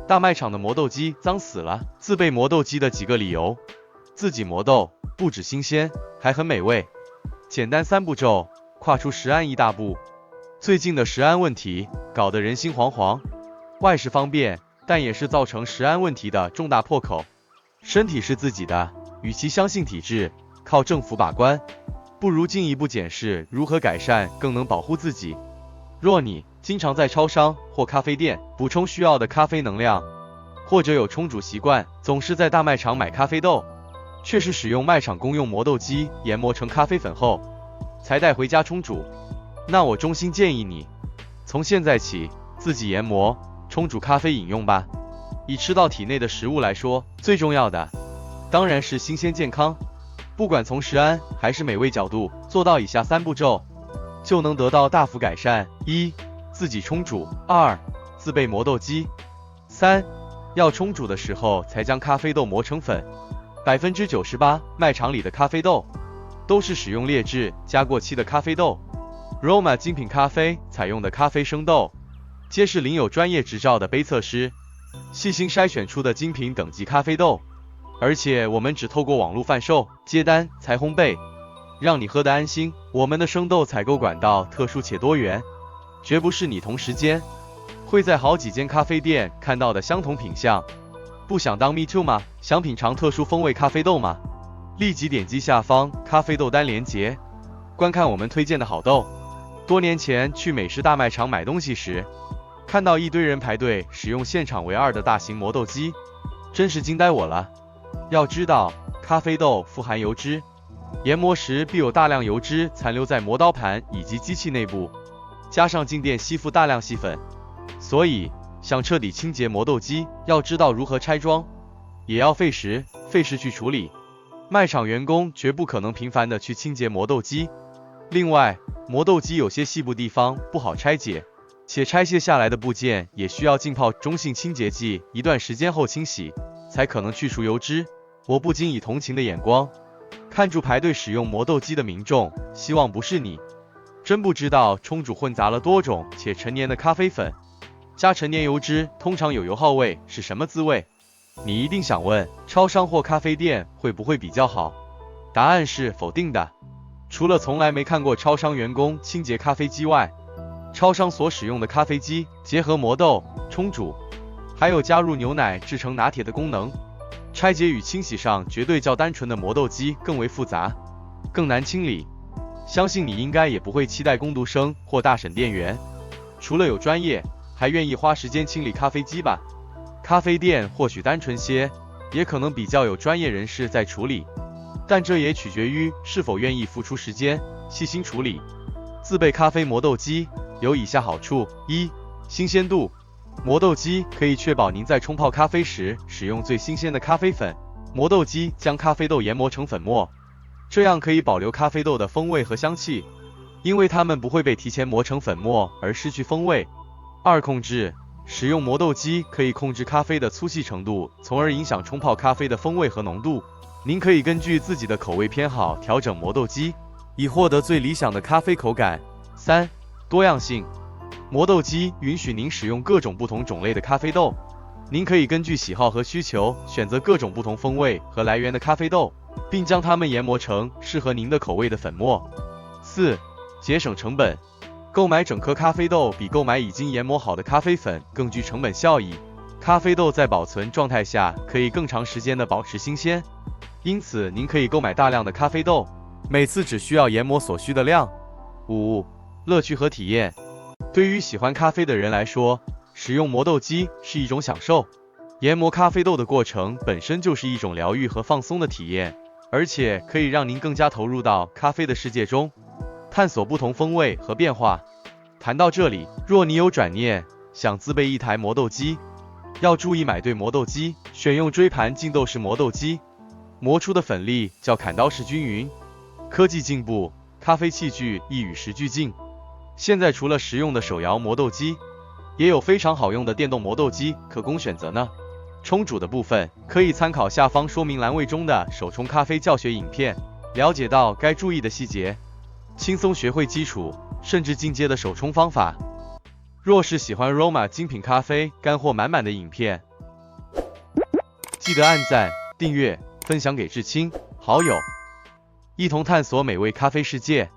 大卖场的磨豆机脏死了。自备磨豆机的几个理由：自己磨豆不止新鲜，还很美味。简单3步骤，跨出食安一大步。最近的食安问题搞得人心惶惶，外食方便，但也是造成食安问题的重大破口。身体是自己的，与其相信体制，靠政府把关，不如进一步检视如何改善，更能保护自己。若你经常在超商或咖啡店补充需要的咖啡能量，或者有冲煮习惯，总是在大卖场买咖啡豆，却是使用卖场公用磨豆机研磨成咖啡粉后，才带回家冲煮，那我衷心建议你，从现在起自己研磨、冲煮咖啡饮用吧。以吃到体内的食物来说，最重要的当然是新鲜健康。不管从食安还是美味角度，做到以下3步骤，就能得到大幅改善。1. 自己冲煮。2. 自备磨豆机。3. 要冲煮的时候才将咖啡豆磨成粉。98%卖场里的咖啡豆都是使用劣质加过期的咖啡豆。Roma 精品咖啡采用的咖啡生豆，皆是领有专业执照的杯测师细心筛选出的精品等级咖啡豆，而且我们只透过网络贩售、接单才烘焙，让你喝得安心。我们的生豆采购管道特殊且多元，绝不是你同时间会在好几间咖啡店看到的相同品项。不想当 Me Too 吗？想品尝特殊风味咖啡豆吗？立即点击下方咖啡豆单连结，观看我们推荐的好豆。多年前去美式大卖场买东西时，看到一堆人排队使用现场唯二的大型磨豆机，真是惊呆我了。要知道，咖啡豆富含油脂，研磨时必有大量油脂残留在磨刀盘以及机器内部，加上静电吸附大量细粉，所以想彻底清洁磨豆机，要知道如何拆装，也要费时去处理。卖场员工绝不可能频繁的去清洁磨豆机。另外，磨豆机有些细部地方不好拆解，且拆卸下来的部件也需要浸泡中性清洁剂一段时间后清洗，才可能去除油脂。我不禁以同情的眼光看住排队使用磨豆机的民众，希望不是你。真不知道冲煮混杂了多种且陈年的咖啡粉，加陈年油脂通常有油耗味是什么滋味？你一定想问，超商或咖啡店会不会比较好？答案是否定的。除了从来没看过超商员工清洁咖啡机外，超商所使用的咖啡机结合磨豆、冲煮，还有加入牛奶制成拿铁的功能，拆解与清洗上绝对较单纯的磨豆机更为复杂，更难清理。相信你应该也不会期待工读生或大婶店员除了有专业，还愿意花时间清理咖啡机吧？咖啡店或许单纯些，也可能比较有专业人士在处理，但这也取决于是否愿意付出时间细心处理。自备咖啡磨豆机有以下好处： 1. 新鲜度。磨豆机可以确保您在冲泡咖啡时使用最新鲜的咖啡粉。磨豆机将咖啡豆研磨成粉末，这样可以保留咖啡豆的风味和香气，因为它们不会被提前磨成粉末而失去风味。2. 控制。使用磨豆机可以控制咖啡的粗细程度，从而影响冲泡咖啡的风味和浓度。您可以根据自己的口味偏好调整磨豆机，以获得最理想的咖啡口感。3. 多样性。磨豆机允许您使用各种不同种类的咖啡豆，您可以根据喜好和需求选择各种不同风味和来源的咖啡豆，并将它们研磨成适合您的口味的粉末。4. 节省成本。购买整颗咖啡豆比购买已经研磨好的咖啡粉更具成本效益。咖啡豆在保存状态下可以更长时间的保持新鲜，因此您可以购买大量的咖啡豆，每次只需要研磨所需的量。5. 乐趣和体验。对于喜欢咖啡的人来说，使用磨豆机是一种享受。研磨咖啡豆的过程本身就是一种疗愈和放松的体验，而且可以让您更加投入到咖啡的世界中，探索不同风味和变化。谈到这里，若你有转念想自备一台磨豆机，要注意买对磨豆机，选用锥盘浸豆式磨豆机，磨出的粉粒较砍刀式均匀。科技进步，咖啡器具亦与时俱进。现在除了实用的手摇磨豆机，也有非常好用的电动磨豆机可供选择呢。冲煮的部分可以参考下方说明栏位中的手冲咖啡教学影片，了解到该注意的细节，轻松学会基础甚至进阶的手冲方法。若是喜欢 Roma 精品咖啡干货满满的影片，记得按赞、订阅、分享给至亲好友，一同探索美味咖啡世界。